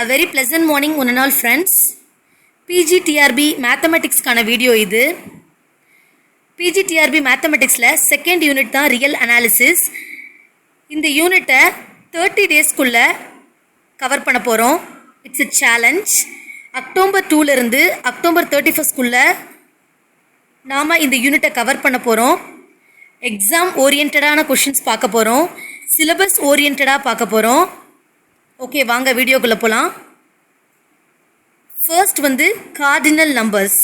A very pleasant morning one and all friends. PGTRB Mathematics கான video இது. PGTRB Mathematicsல second unit தான் real analysis. இந்த யூனிட்டை 30 டேஸ்க்குள்ள கவர் பண்ண போகிறோம். It's a challenge. அக்டோபர் 2லேருந்து அக்டோபர் 31க்குள்ள நாம் இந்த யூனிட்டை கவர் பண்ண போகிறோம். எக்ஸாம் ஓரியன்டான கொஷின்ஸ் பார்க்க போகிறோம். சிலபஸ் ஓரியன்டாக பார்க்க போகிறோம். ஓகே, வாங்க வீடியோக்குள்ளே போகலாம். First cardinal numbers.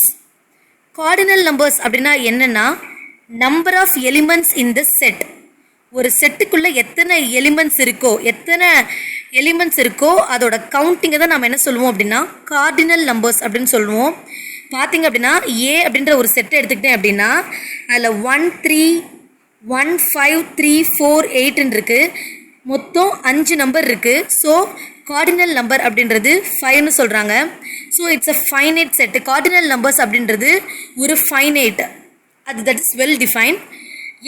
Cardinal numbers அப்படின்னா என்னென்னா, number of elements in the set. ஒரு செட்டுக்குள்ளே எத்தனை எலிமெண்ட்ஸ் இருக்கோ அதோட கவுண்டிங்கை தான் நம்ம என்ன சொல்லுவோம் அப்படின்னா கார்டினல் நம்பர்ஸ் அப்படின்னு சொல்லுவோம். பார்த்திங்க அப்படின்னா ஏ அப்படின்ற ஒரு செட்டை எடுத்துக்கிட்டேன் அப்படின்னா அதில் 1 3 1 5 3 4 8 இருக்குது. மொத்தம் 5 நம்பர் இருக்குது. ஸோ கார்டினல் நம்பர் அப்படின்றது 5ன்னு சொல்கிறாங்க. So it's a finite set. Cardinal numbers அப்படின்றது ஒரு ஃபைனைட், அது that is well defined.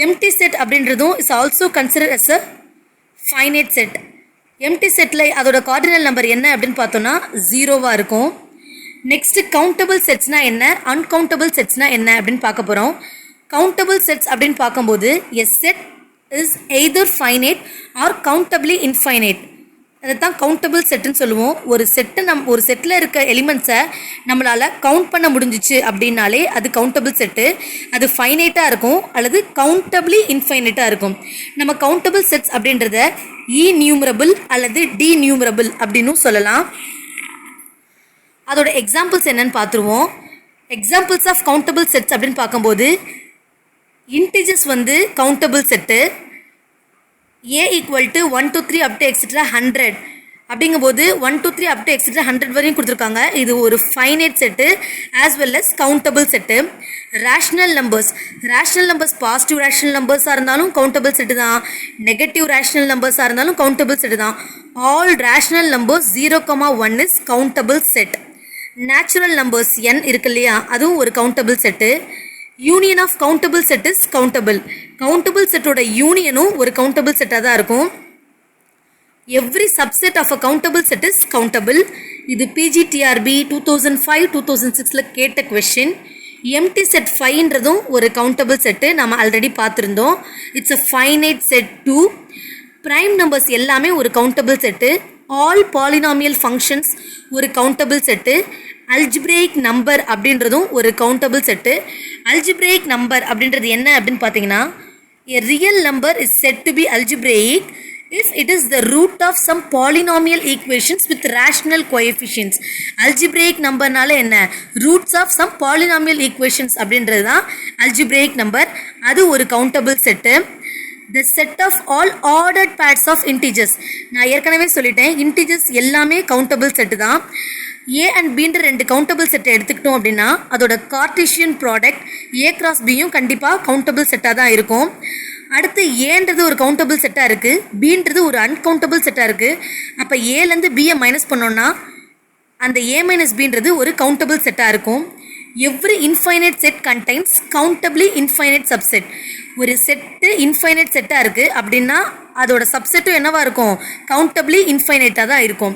Empty set அப்படின்றதும் is also consider as a finite set. Empty செட்டில் அதோட கார்டினல் நம்பர் என்ன அப்படின்னு பார்த்தோன்னா 0வாக இருக்கும். நெக்ஸ்ட்டு கவுண்டபிள் செட்ஸ்னால் என்ன, அன்கவுண்டபிள் செட்ஸ்னால் என்ன அப்படின்னு பார்க்க போகிறோம். கவுண்டபிள் செட்ஸ் அப்படின்னு பார்க்கும்போது a set is either finite R countably infinite. அதை தான் கவுண்டபிள் செட்டுன்னு சொல்லுவோம். ஒரு செட்டில் இருக்க எலிமெண்ட்ஸை நம்மளால் கவுண்ட் பண்ண முடிஞ்சிச்சு அப்படின்னாலே அது கவுண்டபிள் செட்டு. அது ஃபைனைட்டாக இருக்கும் அல்லது கவுண்டபிளி இன்ஃபைனைட்டாக இருக்கும். நம்ம கவுண்டபிள் செட்ஸ் அப்படின்றத இன்யூமரபிள் அல்லது டிநியூமரபிள் அப்படின்னும் சொல்லலாம். அதோட எக்ஸாம்பிள்ஸ் என்னன்னு பார்த்துருவோம். எக்ஸாம்பிள்ஸ் ஆஃப் கவுண்டபிள் செட்ஸ் அப்படின்னு பார்க்கும்போது integers countable set. A equal to 1 2 3 up to etcetera 100 அப்படிங்கும்போது 1 2 3 அப் டு எக்ஸெட்ரா 100 வரையும் கொடுத்துருக்காங்க. இது ஒரு finite set as well as countable set. Rational numbers. Rational numbers positive rational நம்பர்ஸாக இருந்தாலும் கவுண்டபிள் செட்டு தான். நெகட்டிவ் ரேஷ்னல் நம்பர்ஸாக இருந்தாலும் கவுண்டபிள் செட்டு தான். All rational numbers 0,1 is countable set. Natural numbers n இருக்கு இல்லையா, அதுவும் ஒரு countable set. Union of countable set is countable. Countable செட்டோட யூனியனும் ஒரு கவுண்டபிள் செட்டாக தான் இருக்கும். Every subset of a countable set is countable. இது பிஜிடிஆர்பி 2005-2006 கேட்ட கொஷின். எம்டி செட் 5ன்றதும் ஒரு கவுண்டபிள் செட்டு, நம்ம ஆல்ரெடி பார்த்துருந்தோம். It's a finite set 2. Prime numbers எல்லாமே ஒரு countable set. All polynomial functions ஒரு கவுண்டபிள் செட்டு. அல்ஜிப்ரேக் நம்பர் அப்படின்றதும் ஒரு கவுண்டபிள் செட்டு. அல்ஜிப்ரேக் நம்பர் அப்படின்றது என்ன அப்படின்னு பார்த்தீங்கன்னா, a real number is said to be algebraic if it is the root of some polynomial equations with rational coefficients. algebraic நம்பர்னால என்ன, roots of some polynomial equations அப்படின்றது தான் algebraic number. அது ஒரு countable set. the set of all ordered pairs of integers. நான் ஏற்கனவே சொல்லிட்டேன், integers எல்லாமே countable set தான். ஏ அண்ட் பின்ற 2 கவுண்டபிள் செட்டை எடுத்துக்கிட்டோம் அப்படின்னா அதோட கார்டீசியன் ப்ராடக்ட் ஏ கிராஸ் பியும் கண்டிப்பாக கவுண்டபிள் செட்டாக தான் இருக்கும். அடுத்து ஏன்றது ஒரு கவுண்டபிள் செட்டாக இருக்குது, பின்றது ஒரு அன்கவுண்டபிள் செட்டாக இருக்குது. அப்போ ஏலேருந்து பியை மைனஸ் பண்ணோன்னா அந்த ஏ மைனஸ் பின்றது ஒரு கவுண்டபிள் செட்டாக இருக்கும். Every infinite set contains countably infinite subset. ஒரு செட்டு இன்ஃபைனைட் செட்டாக இருக்குது அப்படின்னா அதோட சப்செட்டும் என்னவாக இருக்கும், கவுண்டபிளி இன்ஃபைனைட்டாக தான் இருக்கும்.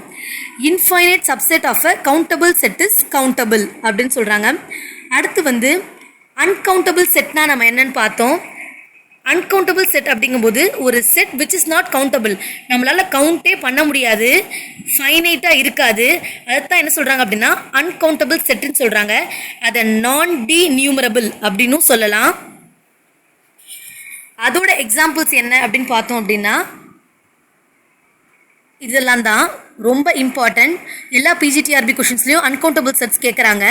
Infinite subset of a countable set is countable அப்படின்னு சொல்கிறாங்க. அடுத்து அன்கவுண்டபிள் செட்னா நம்ம என்னன்னு பார்த்தோம். அன்கவுண்டபிள் செட் அப்படிங்கும்போது ஒரு set which is not countable, நம்மளால் கவுண்டே பண்ண முடியாது, ஃபைனைட்டாக இருக்காது. அதுதான் என்ன சொல்கிறாங்க அப்படின்னா அன்கவுண்டபிள் செட்டுன்னு சொல்கிறாங்க. அதை நான் டிநியூமரபிள் அப்படின்னும் சொல்லலாம். அதோட எக்ஸாம்பிள்ஸ் என்ன அப்படின்னு பார்த்தோம் அப்படின்னா இதெல்லாம் தான் ரொம்ப இம்பார்ட்டன்ட். எல்லா பிஜிடிஆர்பி கொஷின்ஸ்லையும் அன்கவுண்டபிள் செட்ஸ் கேட்குறாங்க.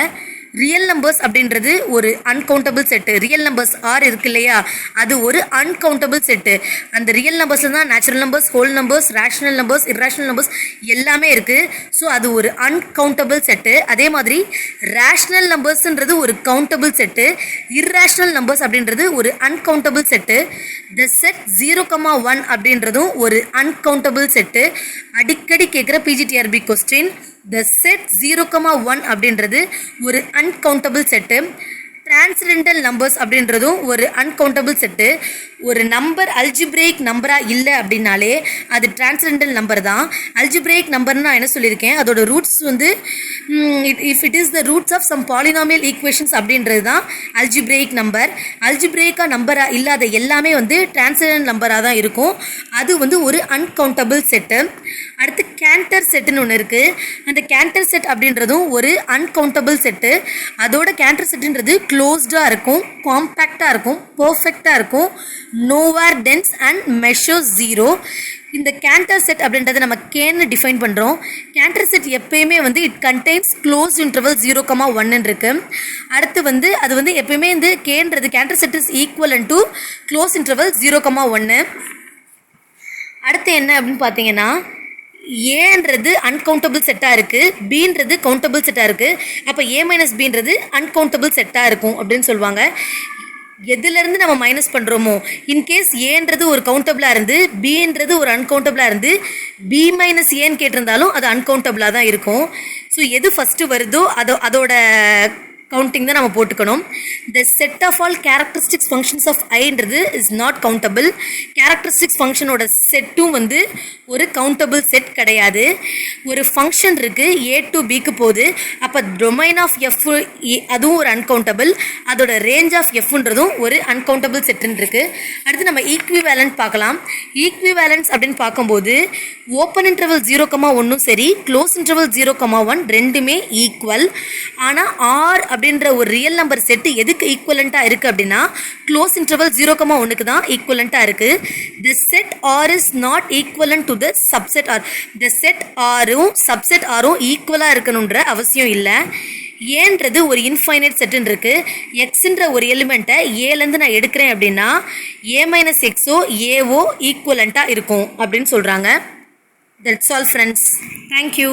ரியல் நம்பர்ஸ் அப்படின்றது ஒரு uncountable set. Real numbers are இருக்கு இல்லையா, அது ஒரு அன்கவுண்டபிள் செட்டு. அந்த ரியல் நம்பர்ஸில் தான் natural numbers, whole numbers, rational numbers, irrational numbers எல்லாமே இருக்குது. ஸோ அது ஒரு அன்கவுண்டபிள் செட்டு. அதே மாதிரி ரேஷ்னல் நம்பர்ஸ்ன்றது ஒரு கவுண்டபிள் செட்டு. இர்ரேஷ்னல் நம்பர்ஸ் அப்படின்றது ஒரு அன்கவுண்டபிள் செட்டு. த செட் 0,1 அப்படின்றதும் ஒரு அன்கவுண்டபிள் செட்டு. அடிக்கடி கேட்குற பிஜிடிஆர்பி கொஸ்டின். த செட் 0,1 அப்படின்றது ஒரு அன்கவுண்டபிள் செட்டு. டிரான்சென்டென்டல் நம்பர்ஸ் அப்படின்றதும் ஒரு அன்கவுண்டபிள் செட்டு. ஒரு நம்பர் அல்ஜிப்ரேக் நம்பராக இல்லை அப்படின்னாலே அது டிரான்சென்டென்டல் நம்பர் தான். அல்ஜிப்ரேக் நம்பர்னு நான் என்ன சொல்லியிருக்கேன், அதோட ரூட்ஸ் வந்து if it is the roots of some polynomial equations அப்படின்றது தான் அல்ஜிப்ரேக் நம்பர். அல்ஜிப்ரேக்காக நம்பராக இல்லாத எல்லாமே வந்து டிரான்சென்டென்டல் நம்பராக தான் இருக்கும். அது வந்து ஒரு அன்கவுண்டபிள் செட்டு. அடுத்து கேண்டர் செட்டுன்னு ஒன்று இருக்குது. அந்த கேண்டர் செட் அப்படின்றதும் ஒரு அன்கவுண்டபிள் செட்டு. அதோட கேண்டர் செட்டுன்றது க்ளோஸ்டாக இருக்கும், காம்பேக்டாக இருக்கும், பர்ஃபெக்டாக இருக்கும், nowhere dense and measure zero. இந்த கேண்டர் செட் அப்படின்றத நம்ம கேன்னு டிஃபைன் பண்ணுறோம். கேண்டர் செட் எப்பயுமே வந்து இட் கண்டெய்ன்ஸ் க்ளோஸ் இன்டர்வல் 0,1 இருக்குது. அடுத்து வந்து அது வந்து எப்பயுமே வந்து கேன்றது Cantor set is equivalent to close interval 0,1. அடுத்து என்ன அப்படின்னு பார்த்தீங்கன்னா, ஏன்றது அன்கவுண்டபிள் செட்டாக இருக்குது, பீன்றது கவுண்டபிள் செட்டாக இருக்குது. அப்போ ஏ மைனஸ் பீன்றது அன்கவுண்டபிள் செட்டாக இருக்கும் அப்படின்னு சொல்லுவாங்க. எதுலேருந்து நம்ம மைனஸ் பண்ணுறோமோ, இன்கேஸ் ஏன்றது ஒரு கவுண்டபிளாக இருந்து பீன்றது ஒரு அன்கவுண்டபிளாக இருந்து பி மைனஸ் ஏன்னு கேட்டிருந்தாலும் அது அன்கவுண்டபிளாக தான் இருக்கும். ஸோ எது ஃபஸ்ட்டு வருதோ அதோட கவுண்டிங் தான் நம்ம போட்டுக்கணும். The set of all characteristics functions of ஐன்றது இஸ் நாட் கவுண்டபிள். கேரக்டரிஸ்டிக்ஸ் ஃபங்க்ஷனோட செட்டும் வந்து ஒரு கவுண்டபிள் செட் கிடையாது. ஒரு ஃபங்க்ஷன் இருக்குது, ஏ டு பிக்கு போகுது, அப்போ டொமைன் ஆஃப் எஃப் அதுவும் ஒரு அன்கவுண்டபிள், அதோட ரேஞ்ச் ஆஃப் எஃப்ன்றதும் ஒரு அன்கவுண்டபிள் செட்டுன்னு இருக்குது. அடுத்து நம்ம ஈக்விவேலன்ட் பார்க்கலாம். ஈக்விவேலன்ஸ் அப்படின்னு பார்க்கும்போது ஓப்பன் இன்டர்வல் 0,1 சரி, க்ளோஸ் இன்டர்வல் 0,1 ரெண்டுமே ஈக்குவல். ஆனால் ஆர் அப்படின்ற ஒரு ரியல் நம்பர் செட்டு எதுக்கு ஈக்குவலண்ட்டாக இருக்குது அப்படின்னா க்ளோஸ் இன்டர்வல் 0,1க்கு தான் ஈக்குவலண்ட்டாக இருக்குது. The set R is not equivalent to the subset R. The set ஆரும் சப்செட் ஆரும் ஈக்குவலாக இருக்கணுன்ற அவசியம் இல்லை. ஏன்றது ஒரு இன்ஃபைனைட் செட்டுன்னு இருக்குது. எக்ஸுன்ற ஒரு எலிமெண்ட்டை ஏலேருந்து நான் எடுக்கிறேன் அப்படின்னா ஏ மைனஸ் எக்ஸோ ஏவோ ஈக்குவலண்ட்டாக இருக்கும் அப்படின்னு சொல்கிறாங்க. That's all friends. தேங்க்யூ.